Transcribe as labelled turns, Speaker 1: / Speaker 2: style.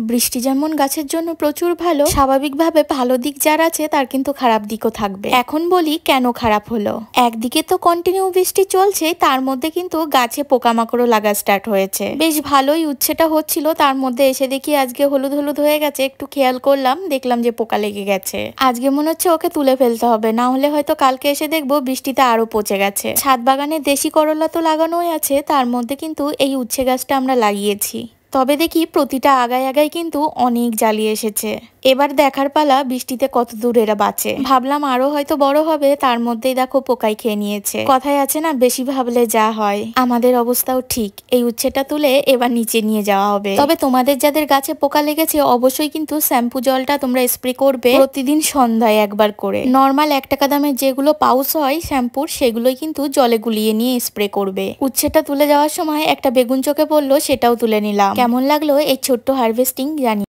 Speaker 1: বৃষ্টি যেমন গাছের জন্য প্রচুর ভালো, স্বাভাবিকভাবে ভালো দিক যার আছে তার কিন্তু খারাপ দিকও থাকবে। এখন বলি কেন খারাপ হলো। একদিকে তো কন্টিনিউ বৃষ্টি চলছে, তার মধ্যে কিন্তু গাছে পোকামাকড়ও লাগা স্টার্ট হয়েছে। বেশ ভালোই উচ্ছেটা হচ্ছিল, তার মধ্যে এসে দেখি আজকে হলুদ হলুদ হয়ে গেছে। একটু খেয়াল করলাম, দেখলাম যে পোকা লেগে গেছে। আজকে মনে হচ্ছে ওকে তুলে ফেলতে হবে, না হলে হয়তো কালকে এসে দেখবো বৃষ্টিতে আরো পচে গেছে। ছাদ বাগানে দেশি করলা তো লাগানোই আছে, তার মধ্যে কিন্তু এই উচ্ছে গাছটা আমরা লাগিয়েছি। তবে দেখি প্রতিটা আগায় আগায় কিন্তু অনেক জালি এসেছে। এবার দেখার পালা বৃষ্টিতে কত দূর এরা বাঁচে। ভাবলাম আরো হয়তো বড় হবে, তার মধ্যেই দেখো পোকাই খেয়ে নিয়েছে। কথায় আছে না, বেশি ভাবলে যা হয়। আমাদের অবস্থাও ঠিক। এই উচ্ছেটা তুলে এবার নিচে নিয়ে যাওয়া হবে। তবে তোমাদের যাদের গাছে পোকা লেগেছে অবশ্যই কিন্তু শ্যাম্পু জলটা তোমরা স্প্রে করবে প্রতিদিন সন্ধ্যায় একবার করে। নর্মাল 1 টাকা দামের যেগুলো পাউচ হয় শ্যাম্পুর, সেগুলোই কিন্তু জলে গুলিয়ে নিয়ে স্প্রে করবে। উচ্ছেটা তুলে যাওয়ার সময় একটা বেগুন চোখে পড়লো, সেটাও তুলে নিলাম। কেমন লাগলো এই ছোট্ট হারভেস্টিং জানি।